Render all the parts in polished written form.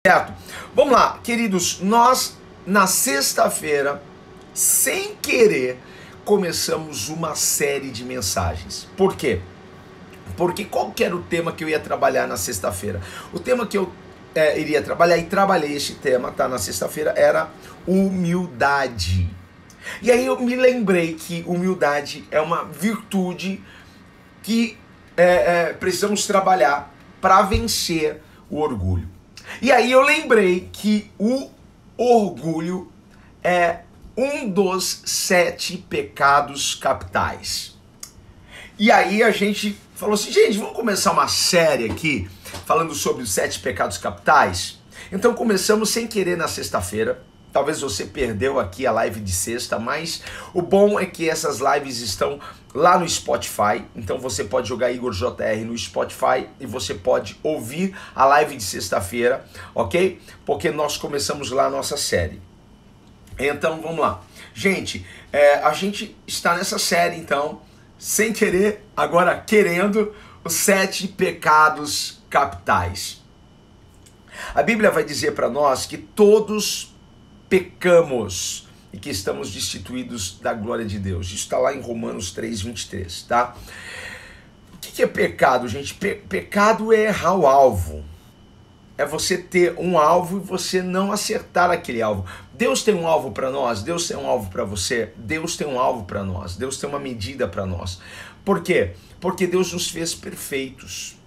Certo? Vamos lá, queridos, nós na sexta-feira, sem querer, começamos uma série de mensagens. Por quê? Porque qual que era o tema que eu ia trabalhar na sexta-feira? O tema que eu iria trabalhar, e trabalhei esse tema, tá, na sexta-feira, era humildade. E aí eu me lembrei que humildade é uma virtude que precisamos trabalhar para vencer o orgulho. E aí eu lembrei que o orgulho é um dos 7 pecados capitais. E aí a gente falou assim, gente, vamos começar uma série aqui falando sobre os 7 pecados capitais? Então começamos sem querer na sexta-feira. Talvez você perdeu aqui a live de sexta, mas o bom é que essas lives estão lá no Spotify. Então você pode jogar Igor JR no Spotify e você pode ouvir a live de sexta-feira, ok? Porque nós começamos lá a nossa série. Então vamos lá. Gente, a gente está nessa série então, sem querer, agora querendo, os 7 pecados capitais. A Bíblia vai dizer para nós que todos pecamos e que estamos destituídos da glória de Deus. Isso está lá em Romanos 3:23, tá? O que é pecado, gente? Pecado é errar o alvo. É você ter um alvo e você não acertar aquele alvo. Deus tem um alvo para nós, Deus tem um alvo para você, Deus tem um alvo para nós, Deus tem uma medida para nós. Por quê? Porque Deus nos fez perfeitos.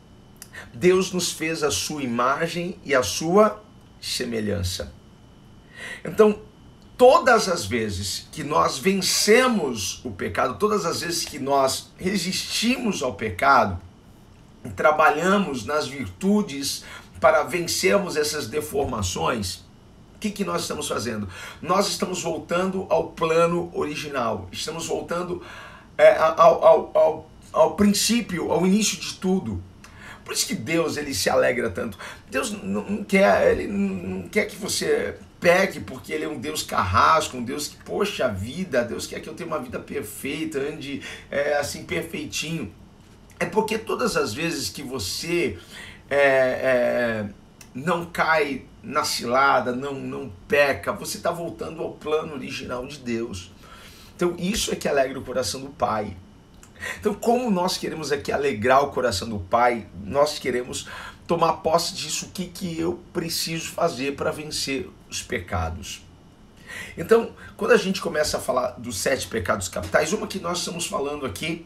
Deus nos fez a sua imagem e a sua semelhança. Então, todas as vezes que nós vencemos o pecado, todas as vezes que nós resistimos ao pecado, trabalhamos nas virtudes para vencermos essas deformações, o que nós estamos fazendo? Nós estamos voltando ao plano original, estamos voltando ao princípio, ao início de tudo. Por isso que Deus, ele se alegra tanto. Deus não quer que você peque, porque ele é um Deus carrasco, um Deus que, poxa vida, Deus quer que eu tenha uma vida perfeita, ande assim perfeitinho. É porque todas as vezes que você não cai na cilada, não peca, você está voltando ao plano original de Deus. Então isso é que alegra o coração do Pai. Então, como nós queremos aqui alegrar o coração do Pai, nós queremos tomar posse disso, o que eu preciso fazer para vencer os pecados. Então, quando a gente começa a falar dos 7 pecados capitais, uma que nós estamos falando aqui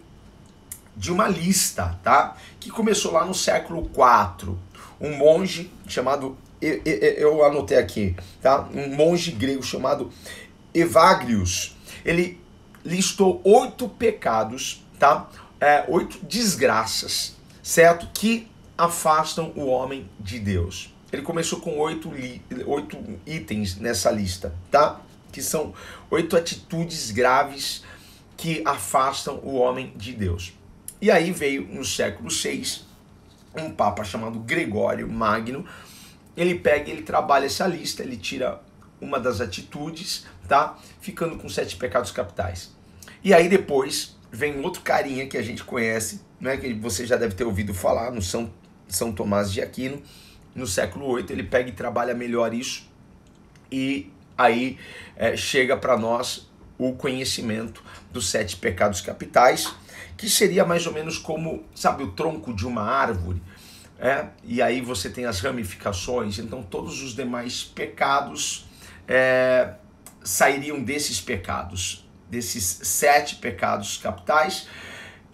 de uma lista, tá? Que começou lá no século IV. Um monge chamado, eu anotei aqui, tá? Um monge grego chamado Evagrius. Ele listou 8 pecados, tá? 8 desgraças, certo? Que afastam o homem de Deus. Ele começou com 8 itens nessa lista, tá? Que são 8 atitudes graves que afastam o homem de Deus. E aí veio no século VI um papa chamado Gregório Magno. Ele pega, ele trabalha essa lista, ele tira uma das atitudes, tá? Ficando com 7 pecados capitais. E aí depois vem outro carinha que a gente conhece, né, que você já deve ter ouvido falar, no São Tomás de Aquino. No século VIII ele pega e trabalha melhor isso, e aí chega para nós o conhecimento dos 7 pecados capitais, que seria mais ou menos como, sabe, o tronco de uma árvore, e aí você tem as ramificações. Então todos os demais pecados sairiam desses pecados, desses 7 pecados capitais,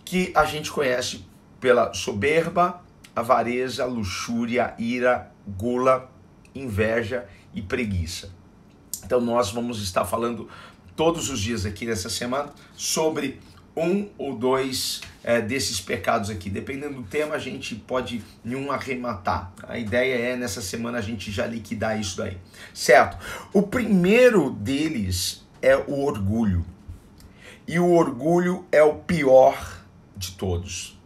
que a gente conhece pela soberba, avareza, luxúria, ira, gula, inveja e preguiça. Então nós vamos estar falando todos os dias aqui nessa semana sobre um ou 2 desses pecados aqui. Dependendo do tema, a gente pode em um arrematar. A ideia é nessa semana a gente já liquidar isso daí, certo? O primeiro deles é o orgulho. E o orgulho é o pior de todos.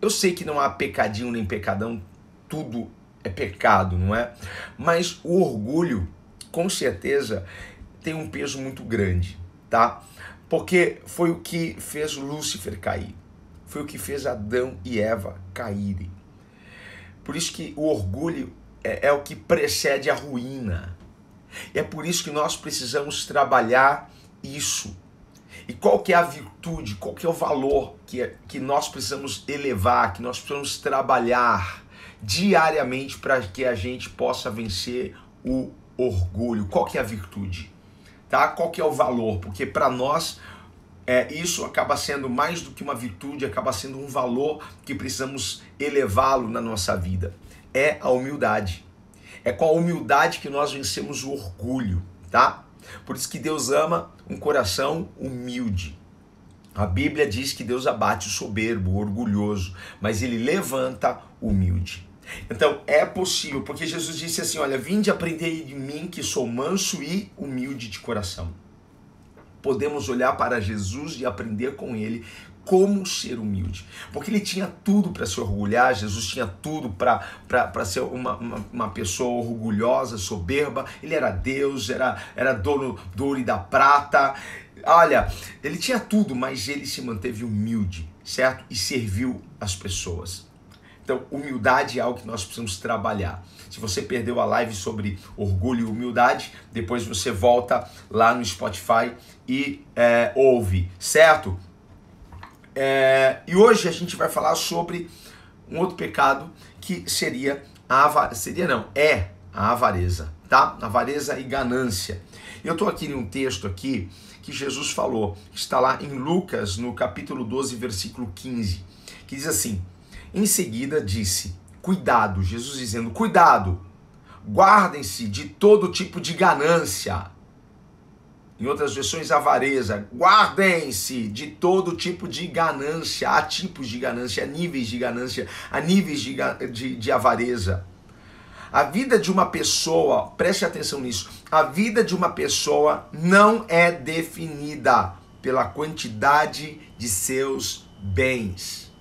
Eu sei que não há pecadinho nem pecadão, tudo é pecado, não é? Mas o orgulho, com certeza, tem um peso muito grande, tá? Porque foi o que fez Lúcifer cair. Foi o que fez Adão e Eva caírem. Por isso que o orgulho é o que precede a ruína. É por isso que nós precisamos trabalhar isso. E qual que é a virtude, qual que é o valor que nós precisamos elevar, que nós precisamos trabalhar diariamente para que a gente possa vencer o orgulho? Qual que é a virtude? Tá? Qual que é o valor? Porque para nós isso acaba sendo mais do que uma virtude, acaba sendo um valor que precisamos elevá-lo na nossa vida. É a humildade. É com a humildade que nós vencemos o orgulho, tá? Por isso que Deus ama um coração humilde. A Bíblia diz que Deus abate o soberbo, o orgulhoso, mas ele levanta o humilde. Então é possível, porque Jesus disse assim, olha, vinde aprender de mim que sou manso e humilde de coração. Podemos olhar para Jesus e aprender com ele como ser humilde, porque ele tinha tudo para se orgulhar. Jesus tinha tudo para ser uma pessoa orgulhosa, soberba. Ele era Deus, era dono do ouro e da prata. Olha, ele tinha tudo, mas ele se manteve humilde, certo? E serviu as pessoas. Então, humildade é algo que nós precisamos trabalhar. Se você perdeu a live sobre orgulho e humildade, depois você volta lá no Spotify e ouve, certo? E hoje a gente vai falar sobre um outro pecado que seria é a avareza, tá? Avareza e ganância. Eu estou aqui em um texto aqui que Jesus falou, está lá em Lucas, no capítulo 12, versículo 15, que diz assim, em seguida disse, cuidado, Jesus dizendo, cuidado, guardem-se de todo tipo de ganância. Em outras versões, avareza. Guardem-se de todo tipo de ganância. Há tipos de ganância, há níveis de ganância, há níveis de avareza. A vida de uma pessoa, preste atenção nisso, a vida de uma pessoa não é definida pela quantidade de seus bens.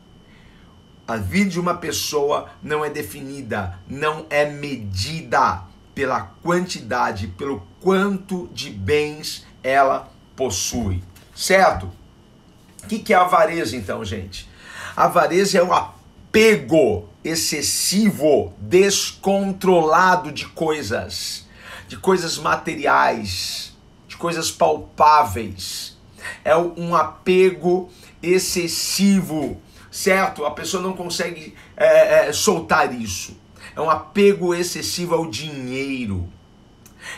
A vida de uma pessoa não é definida, não é medida pela quantidade, pelo quanto de bens ela possui, certo? O que é avareza então, gente? A avareza é o apego excessivo, descontrolado de coisas materiais, de coisas palpáveis. É um apego excessivo, certo? A pessoa não consegue soltar isso. É um apego excessivo ao dinheiro.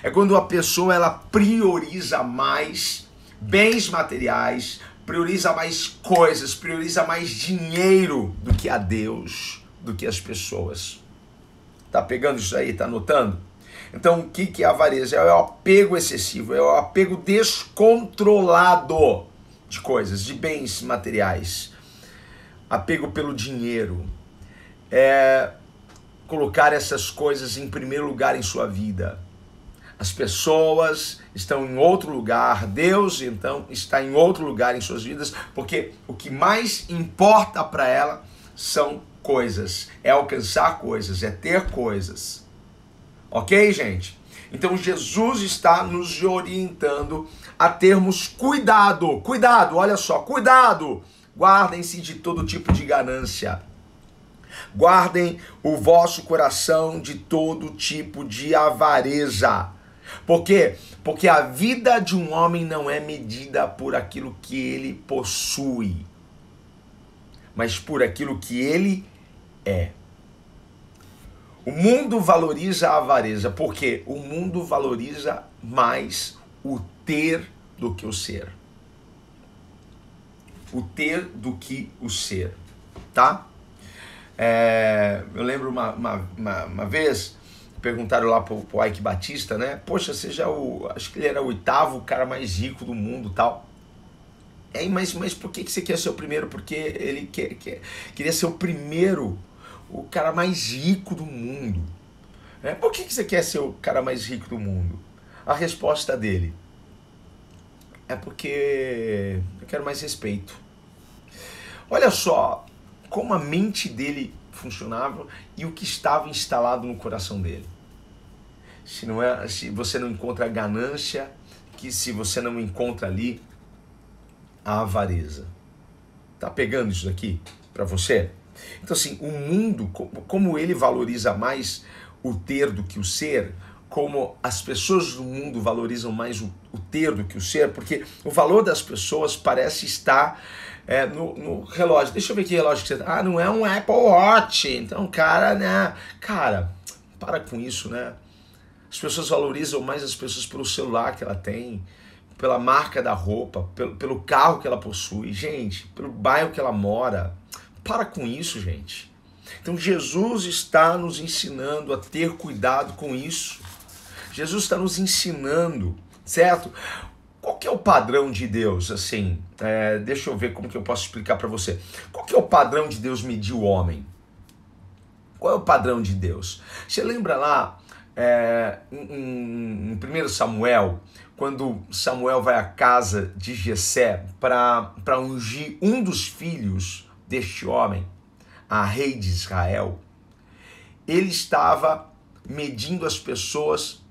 É quando a pessoa ela prioriza mais bens materiais, prioriza mais coisas, prioriza mais dinheiro do que a Deus, do que as pessoas. Tá pegando isso aí? Tá anotando? Então, o que é a avareza? É o apego excessivo, é o apego descontrolado de coisas, de bens materiais. Apego pelo dinheiro. Colocar essas coisas em primeiro lugar em sua vida. As pessoas estão em outro lugar, Deus então está em outro lugar em suas vidas, porque o que mais importa para ela são coisas, é alcançar coisas, é ter coisas. Ok, gente? Então Jesus está nos orientando a termos cuidado, olha só, cuidado, guardem-se de todo tipo de ganância. Guardem o vosso coração de todo tipo de avareza. Por quê? Porque a vida de um homem não é medida por aquilo que ele possui, mas por aquilo que ele é. O mundo valoriza a avareza, porque o mundo valoriza mais o ter do que o ser. O ter do que o ser, tá? Eu lembro uma vez, perguntaram lá pro Ike Batista, né? Poxa, você já acho que ele era o 8º cara mais rico do mundo, tal. Mas por que você quer ser o primeiro? Porque ele queria ser o primeiro, o cara mais rico do mundo. Por que você quer ser o cara mais rico do mundo? A resposta dele é porque eu quero mais respeito. Olha só como a mente dele funcionava e o que estava instalado no coração dele. Se você não encontra a ganância, se você não encontra ali a avareza. Tá pegando isso daqui para você? Então assim, o mundo, como ele valoriza mais o ter do que o ser, como as pessoas do mundo valorizam mais o ter do que o ser, porque o valor das pessoas parece estar no relógio. Deixa eu ver que relógio que você tá. Ah, não é um Apple Watch. Então, cara, né? Cara, para com isso, né? As pessoas valorizam mais as pessoas pelo celular que ela tem, pela marca da roupa, pelo carro que ela possui, gente, pelo bairro que ela mora. Para com isso, gente. Então Jesus está nos ensinando a ter cuidado com isso. Jesus está nos ensinando, certo? Qual que é o padrão de Deus? Assim, deixa eu ver como que eu posso explicar para você. Qual que é o padrão de Deus medir o homem? Qual é o padrão de Deus? Você lembra lá em 1 Samuel, quando Samuel vai à casa de Jessé para ungir um dos filhos deste homem, a rei de Israel, ele estava medindo as pessoas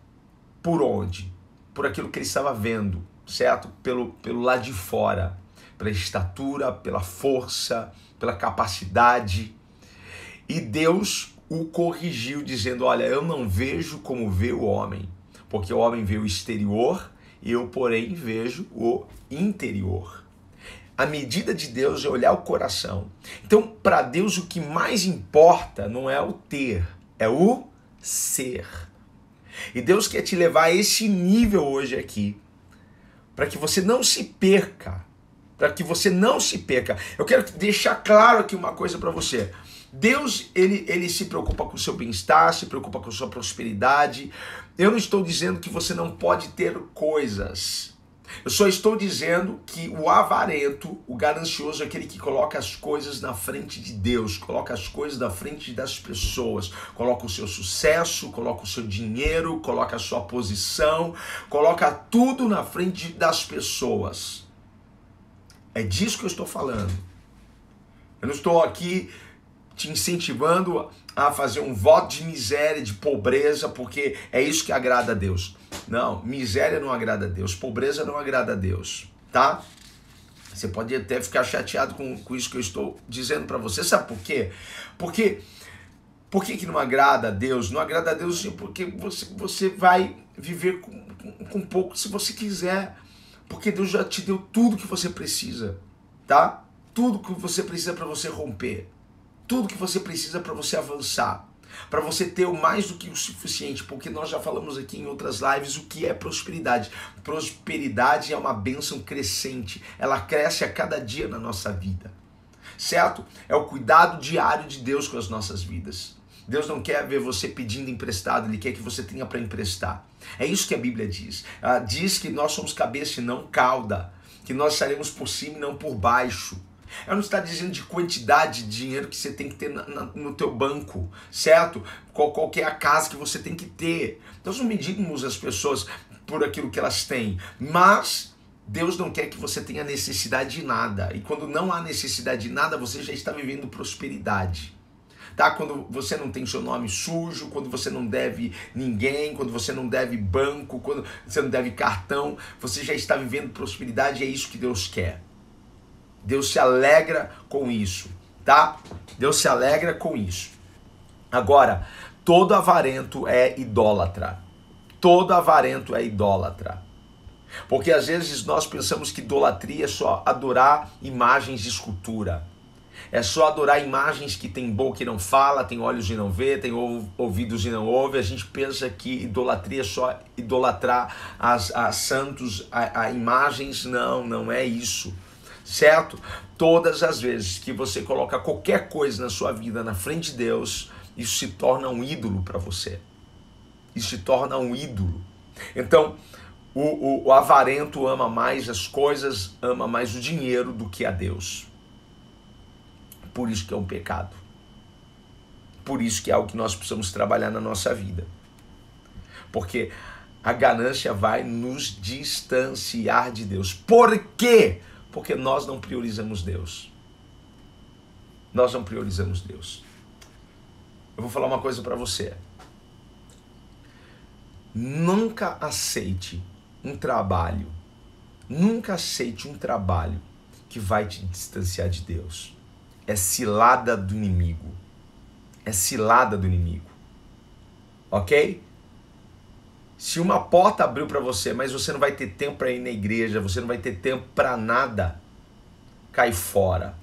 por onde? Por aquilo que ele estava vendo, certo? Pelo lado de fora, pela estatura, pela força, pela capacidade. E Deus o corrigiu dizendo, olha, eu não vejo como vê o homem, porque o homem vê o exterior, eu, porém, vejo o interior. A medida de Deus é olhar o coração. Então, para Deus, o que mais importa não é o ter, é o ser. E Deus quer te levar a esse nível hoje aqui, para que você não se perca. Para que você não se perca. Eu quero deixar claro aqui uma coisa para você. Deus, ele se preocupa com o seu bem-estar, se preocupa com a sua prosperidade. Eu não estou dizendo que você não pode ter coisas. Eu só estou dizendo que o avarento, o ganancioso, é aquele que coloca as coisas na frente de Deus, coloca as coisas na frente das pessoas, coloca o seu sucesso, coloca o seu dinheiro, coloca a sua posição, coloca tudo na frente das pessoas. É disso que eu estou falando. Eu não estou aqui te incentivando a fazer um voto de miséria, de pobreza, porque é isso que agrada a Deus. Não, miséria não agrada a Deus, pobreza não agrada a Deus, tá? Você pode até ficar chateado com isso que eu estou dizendo para você. Sabe por quê? Por que não agrada a Deus? Não agrada a Deus sim, porque você vai viver com pouco se você quiser. Porque Deus já te deu tudo que você precisa, tá? Tudo que você precisa para você romper. Tudo que você precisa para você avançar, para você ter o mais do que o suficiente, porque nós já falamos aqui em outras lives o que é prosperidade. Prosperidade é uma bênção crescente, ela cresce a cada dia na nossa vida, certo? É o cuidado diário de Deus com as nossas vidas. Deus não quer ver você pedindo emprestado, Ele quer que você tenha para emprestar. É isso que a Bíblia diz. Ela diz que nós somos cabeça e não cauda, que nós estaremos por cima e não por baixo. Ela não está dizendo de quantidade de dinheiro que você tem que ter no teu banco, certo? Qual que é a casa que você tem que ter. Nós não medimos as pessoas por aquilo que elas têm, mas Deus não quer que você tenha necessidade de nada. E quando não há necessidade de nada, você já está vivendo prosperidade. Tá? Quando você não tem seu nome sujo, quando você não deve ninguém, quando você não deve banco, quando você não deve cartão, você já está vivendo prosperidade e é isso que Deus quer. Deus se alegra com isso, tá? Deus se alegra com isso. Agora, todo avarento é idólatra. Todo avarento é idólatra. Porque às vezes nós pensamos que idolatria é só adorar imagens de escultura. É só adorar imagens que tem boca e não fala, tem olhos e não vê, tem ouvidos e não ouve. A gente pensa que idolatria é só idolatrar a santos, a imagens. Não é isso. Certo? Todas as vezes que você coloca qualquer coisa na sua vida na frente de Deus, isso se torna um ídolo para você. Isso se torna um ídolo. Então, o avarento ama mais as coisas, ama mais o dinheiro do que a Deus. Por isso que é um pecado. Por isso que é algo que nós precisamos trabalhar na nossa vida. Porque a ganância vai nos distanciar de Deus. Por quê? Porque nós não priorizamos Deus. Nós não priorizamos Deus. Eu vou falar uma coisa para você. Nunca aceite um trabalho. Nunca aceite um trabalho que vai te distanciar de Deus. É cilada do inimigo. É cilada do inimigo. ok? Se uma porta abriu para você, mas você não vai ter tempo para ir na igreja, você não vai ter tempo para nada, cai fora.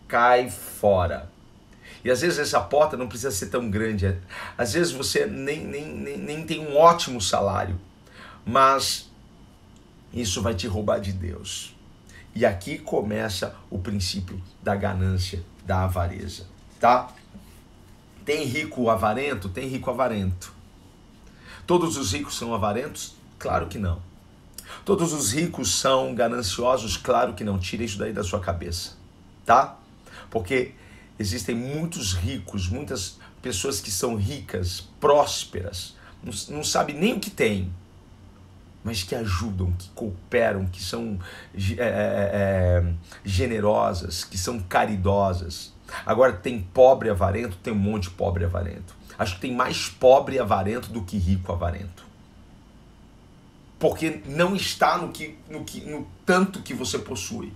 Cai fora. E às vezes essa porta não precisa ser tão grande. Às vezes você nem tem um ótimo salário, mas isso vai te roubar de Deus. E aqui começa o princípio da ganância, da avareza, tá? Tem rico avarento? Tem rico avarento. Todos os ricos são avarentos? Claro que não. Todos os ricos são gananciosos? Claro que não. Tira isso daí da sua cabeça, tá? Porque existem muitos ricos, muitas pessoas que são ricas, prósperas, não sabem nem o que tem, mas que ajudam, que cooperam, que são generosas, que são caridosas. Agora tem pobre avarento, tem um monte de pobre avarento. Acho que tem mais pobre avarento do que rico avarento. Porque não está no tanto que você possui.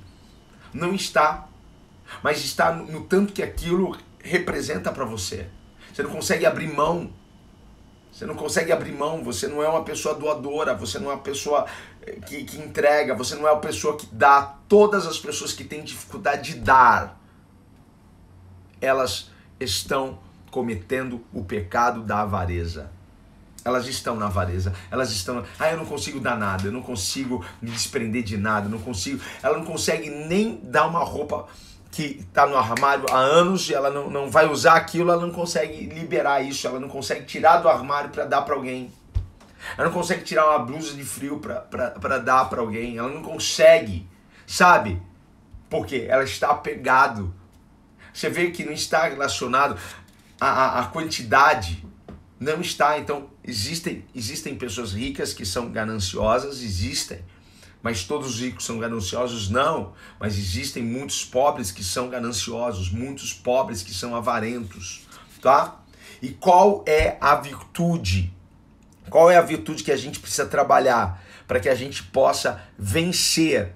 Não está. Mas está no tanto que aquilo representa para você. Você não consegue abrir mão. Você não consegue abrir mão. Você não é uma pessoa doadora. Você não é uma pessoa que entrega. Você não é uma pessoa que dá. Todas as pessoas que têm dificuldade de dar, elas estão cometendo o pecado da avareza. Elas estão na avareza, elas estão, eu não consigo dar nada, eu não consigo me desprender de nada, eu não consigo, ela não consegue nem dar uma roupa que está no armário há anos e ela não vai usar aquilo, ela não consegue liberar isso, ela não consegue tirar do armário para dar para alguém, ela não consegue tirar uma blusa de frio para dar para alguém, ela não consegue, sabe? Porque ela está apegado. Você vê que não está relacionado à quantidade. Não está. Então, existem pessoas ricas que são gananciosas, existem. Mas todos os ricos são gananciosos? Não. Mas existem muitos pobres que são gananciosos, muitos pobres que são avarentos, tá? E qual é a virtude? Qual é a virtude que a gente precisa trabalhar para que a gente possa vencer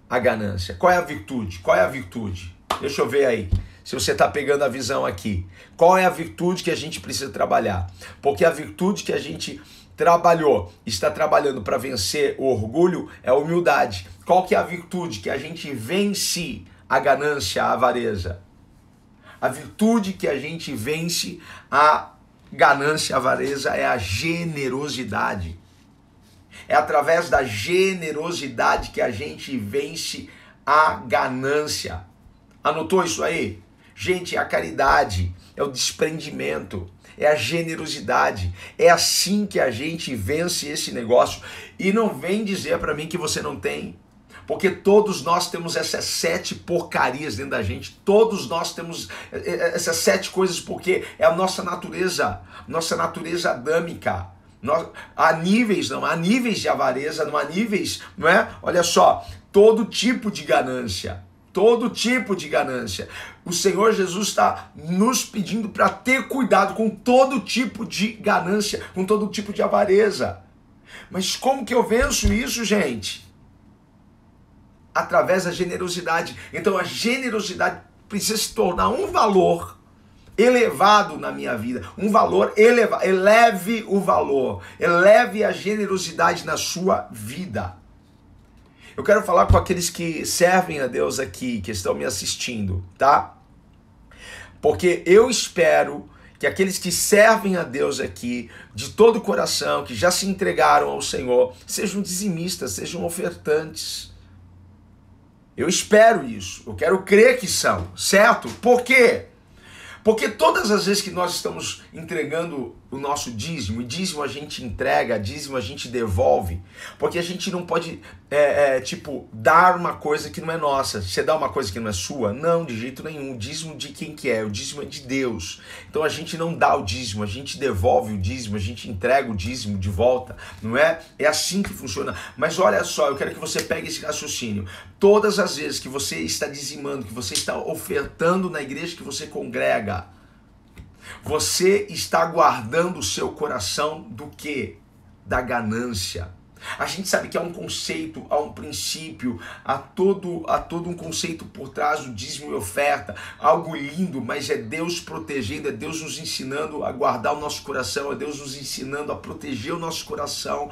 a ganância? Qual é a virtude? Qual é a virtude? Deixa eu ver aí. Se você está pegando a visão aqui, qual é a virtude que a gente precisa trabalhar? Porque a virtude que a gente está trabalhando para vencer o orgulho é a humildade. Qual que é a virtude que a gente vence a ganância, a avareza? A virtude que a gente vence a ganância, a avareza é a generosidade. É através da generosidade que a gente vence a ganância. Anotou isso aí? Gente, é a caridade, é o desprendimento, é a generosidade. É assim que a gente vence esse negócio. E não vem dizer para mim que você não tem. Porque todos nós temos essas 7 porcarias dentro da gente. Todos nós temos essas 7 coisas porque é a nossa natureza adâmica. Há níveis de avareza, não há níveis, não é? Olha só, todo tipo de ganância. Todo tipo de ganância. O Senhor Jesus está nos pedindo para ter cuidado com todo tipo de ganância, com todo tipo de avareza. Mas como que eu venço isso, gente? Através da generosidade. Então a generosidade precisa se tornar um valor elevado na minha vida. Um valor elevado. Eleve o valor. Eleve a generosidade na sua vida. Eu quero falar com aqueles que servem a Deus aqui, que estão me assistindo, tá? Porque eu espero que aqueles que servem a Deus aqui, de todo o coração, que já se entregaram ao Senhor, sejam dizimistas, sejam ofertantes. Eu espero isso, eu quero crer que são, certo? Por quê? Porque todas as vezes que nós estamos entregando o nosso dízimo, e dízimo a gente entrega, dízimo a gente devolve, porque a gente não pode, dar uma coisa que não é nossa. Você dá uma coisa que não é sua? Não, de jeito nenhum. O dízimo de quem que é? O dízimo é de Deus. Então a gente não dá o dízimo, a gente devolve o dízimo, a gente entrega o dízimo de volta, não é? É assim que funciona. Mas olha só, eu quero que você pegue esse raciocínio. Todas as vezes que você está dizimando, que você está ofertando na igreja que você congrega, você está guardando o seu coração do quê? Da ganância. A gente sabe que há um conceito, há um princípio, há todo um conceito por trás do dízimo e oferta, algo lindo, mas é Deus protegendo, é Deus nos ensinando a guardar o nosso coração, é Deus nos ensinando a proteger o nosso coração,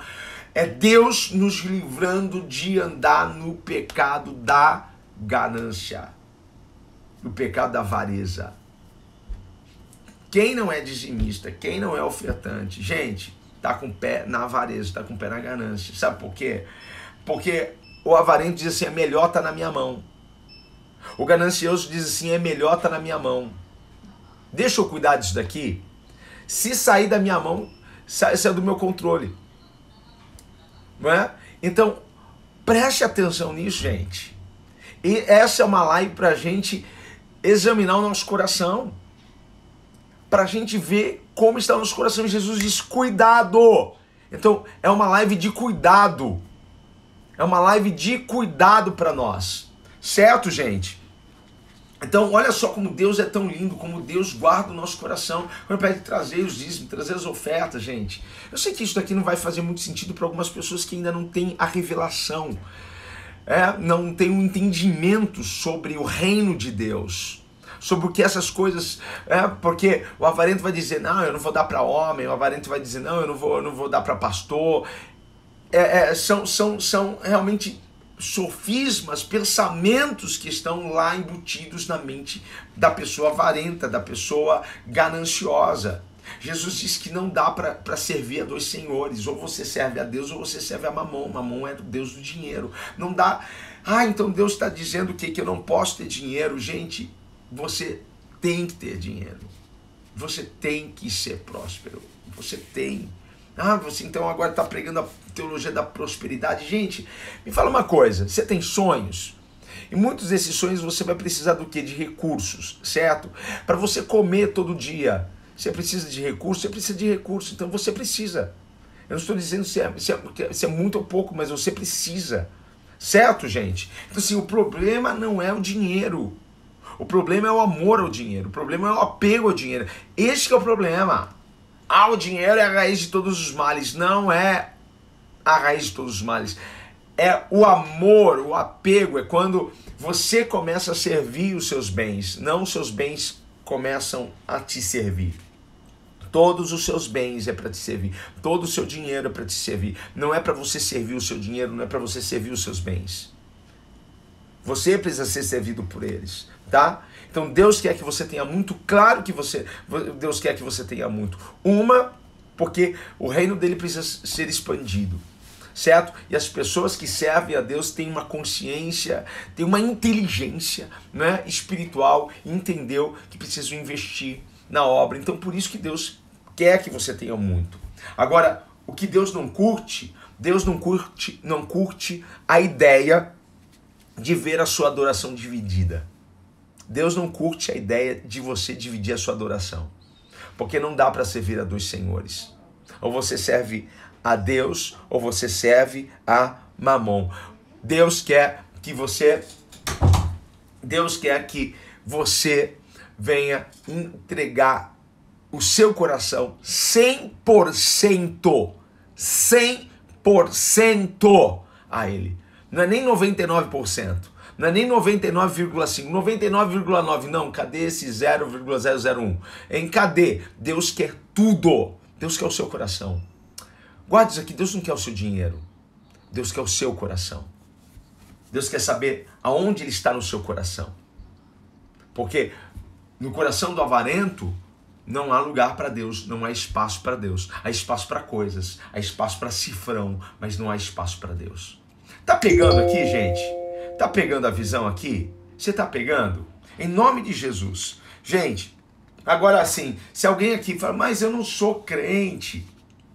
é Deus nos livrando de andar no pecado da ganância, no pecado da avareza. Quem não é dizimista, quem não é ofertante, gente, está com o pé na avareza, está com o pé na ganância. Sabe por quê? Porque o avarento diz assim, é melhor estar na minha mão. O ganancioso diz assim, é melhor estar na minha mão. Deixa eu cuidar disso daqui. Se sair da minha mão, sai do meu controle. Não é? Então, preste atenção nisso, gente. E essa é uma live para a gente examinar o nosso coração. Para a gente ver como está o nosso coração. Jesus diz, cuidado. Então, é uma live de cuidado. É uma live de cuidado para nós. Certo, gente? Então, olha só como Deus é tão lindo, como Deus guarda o nosso coração. Quando pede trazer os dízimos, trazer as ofertas, gente. Eu sei que isso daqui não vai fazer muito sentido para algumas pessoas que ainda não têm a revelação. Não tem um entendimento sobre o reino de Deus. Sobre o que essas coisas, porque o avarento vai dizer, não, eu não vou dar para homem, o avarento vai dizer, não, eu não vou dar para pastor. São realmente sofismas, pensamentos que estão lá embutidos na mente da pessoa avarenta, da pessoa gananciosa. Jesus diz que não dá para servir a dois senhores, ou você serve a Deus ou você serve a Mamon. Mamon é o Deus do dinheiro. Não dá, então Deus está dizendo o quê? Que eu não posso ter dinheiro. Gente, você tem que ter dinheiro. Você tem que ser próspero. Você tem. Você então agora está pregando a teologia da prosperidade. Gente, me fala uma coisa. Você tem sonhos? E muitos desses sonhos você vai precisar do quê? De recursos, certo? Para você comer todo dia. Você precisa de recursos? Você precisa de recursos. Então você precisa. Eu não estou dizendo se é muito ou pouco, mas você precisa. Certo, gente? Então assim, o problema não é o dinheiro. O problema é o amor ao dinheiro. O problema é o apego ao dinheiro. Esse que é o problema. O dinheiro é a raiz de todos os males. Não é a raiz de todos os males. É o amor, o apego. É quando você começa a servir os seus bens. Não os seus bens começam a te servir. Todos os seus bens é para te servir. Todo o seu dinheiro é para te servir. Não é para você servir o seu dinheiro. Não é para você servir os seus bens. Você precisa ser servido por eles. Tá? Então Deus quer que você tenha muito, claro que Deus quer que você tenha muito. Porque o reino dele precisa ser expandido, certo? E as pessoas que servem a Deus têm uma consciência, têm uma inteligência, né, espiritual, e entendeu que precisam investir na obra. Então por isso que Deus quer que você tenha muito. Agora, o que Deus não curte a ideia de ver a sua adoração dividida. Deus não curte a ideia de você dividir a sua adoração. Porque não dá para servir a dois senhores. Ou você serve a Deus, ou você serve a Mamon. Deus quer que você venha entregar o seu coração 100% a Ele. Não é nem 99%. Não é nem 99,5%, 99,9%. Não, cadê esse 0,001? Cadê? Deus quer tudo. Deus quer o seu coração. Guarde isso aqui, Deus não quer o seu dinheiro. Deus quer o seu coração. Deus quer saber aonde Ele está no seu coração. Porque no coração do avarento não há lugar para Deus, não há espaço para Deus. Há espaço para coisas, há espaço para cifrão, mas não há espaço para Deus. Tá pegando aqui, gente? Tá pegando a visão aqui? Você tá pegando? Em nome de Jesus. Gente, agora assim, se alguém aqui fala, mas eu não sou crente,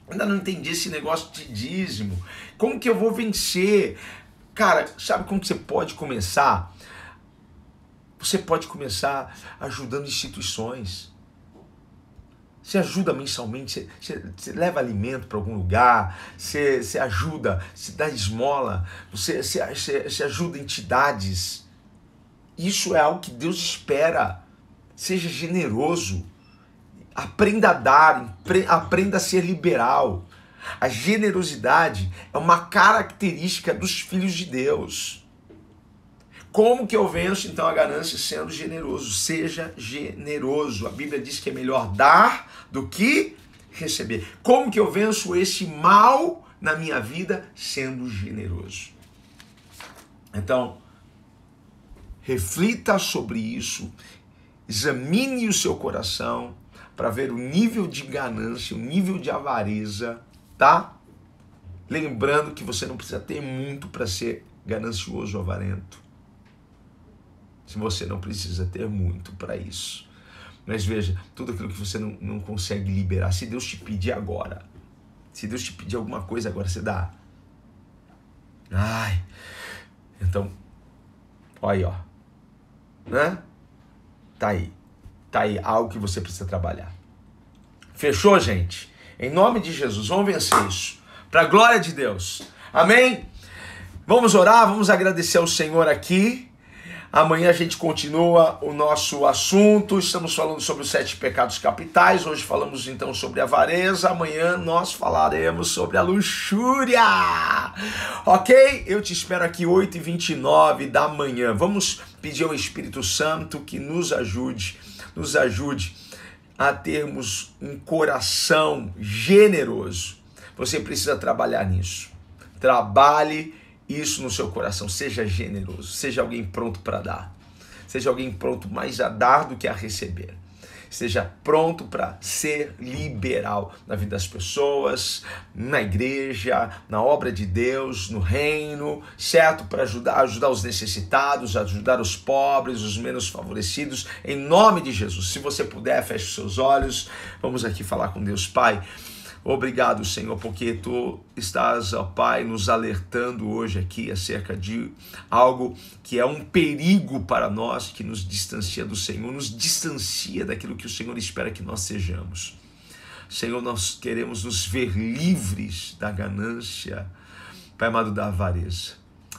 ainda não entendi esse negócio de dízimo, como que eu vou vencer? Cara, sabe como que você pode começar? Você pode começar ajudando instituições. Você ajuda mensalmente, você leva alimento para algum lugar, você ajuda, você dá esmola, você ajuda entidades. Isso é algo que Deus espera. Seja generoso, aprenda a dar, aprenda a ser liberal. A generosidade é uma característica dos filhos de Deus. Como que eu venço então a ganância? Sendo generoso. Seja generoso. A Bíblia diz que é melhor dar do que receber. Como que eu venço esse mal na minha vida? Sendo generoso. Então, reflita sobre isso, examine o seu coração para ver o nível de ganância, o nível de avareza, tá? Lembrando que você não precisa ter muito para ser ganancioso ou avarento. Se você não precisa ter muito para isso. Mas veja, tudo aquilo que você não consegue liberar, se Deus te pedir agora, se Deus te pedir alguma coisa agora, você dá. Ai, então, olha aí, ó. Né? Tá aí algo que você precisa trabalhar. Fechou, gente? Em nome de Jesus, vamos vencer isso. Para a glória de Deus. Amém? Vamos orar, vamos agradecer ao Senhor aqui. Amanhã a gente continua o nosso assunto. Estamos falando sobre os 7 pecados capitais. Hoje falamos então sobre a avareza. Amanhã nós falaremos sobre a luxúria. Ok? Eu te espero aqui 8h29 da manhã. Vamos pedir ao Espírito Santo que nos ajude a termos um coração generoso. Você precisa trabalhar nisso. Trabalhe isso no seu coração, seja generoso, seja alguém pronto para dar, seja alguém pronto mais a dar do que a receber, seja pronto para ser liberal na vida das pessoas, na igreja, na obra de Deus, no reino, certo? Para ajudar os necessitados, ajudar os pobres, os menos favorecidos, em nome de Jesus. Se você puder, feche os seus olhos, vamos aqui falar com Deus. Pai, obrigado, Senhor, porque Tu estás, ó Pai, nos alertando hoje aqui acerca de algo que é um perigo para nós, que nos distancia do Senhor, nos distancia daquilo que o Senhor espera que nós sejamos. Senhor, nós queremos nos ver livres da ganância, Pai amado, da avareza.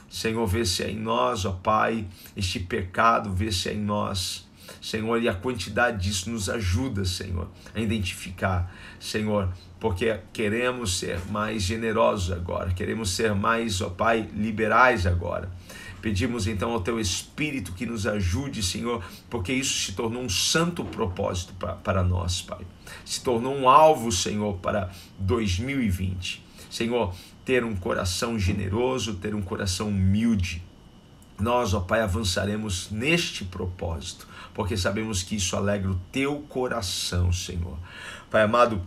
Senhor, vê se é em nós, ó Pai, este pecado, vê se é em nós. Senhor, e a quantidade disso nos ajuda, Senhor, a identificar, Senhor, porque queremos ser mais generosos agora, queremos ser mais, ó Pai, liberais agora. Pedimos então ao Teu Espírito que nos ajude, Senhor, porque isso se tornou um santo propósito para nós, Pai. Se tornou um alvo, Senhor, para 2020. Senhor, ter um coração generoso, ter um coração humilde. Nós, ó Pai, avançaremos neste propósito, porque sabemos que isso alegra o Teu coração, Senhor. Pai amado,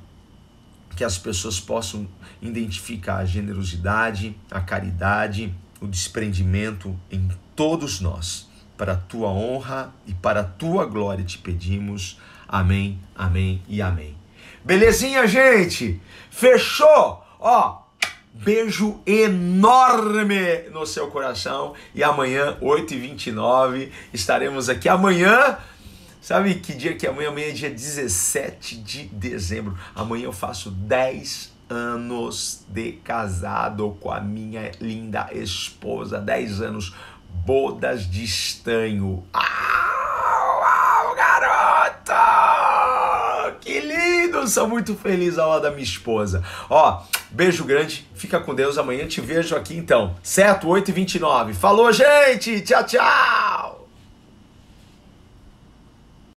que as pessoas possam identificar a generosidade, a caridade, o desprendimento em todos nós. Para a Tua honra e para a Tua glória te pedimos. Amém, amém e amém. Belezinha, gente? Fechou? Ó, beijo enorme no seu coração. E amanhã, 8h29, estaremos aqui. Amanhã, sabe que dia que é amanhã? Amanhã é dia 17 de dezembro. Amanhã eu faço 10 anos de casado com a minha linda esposa. 10 anos, bodas de estanho. Uau, garoto! Que lindo! Sou muito feliz ao lado da minha esposa. Ó, beijo grande, fica com Deus. Amanhã te vejo aqui então, certo? 8h29. Falou, gente! Tchau, tchau!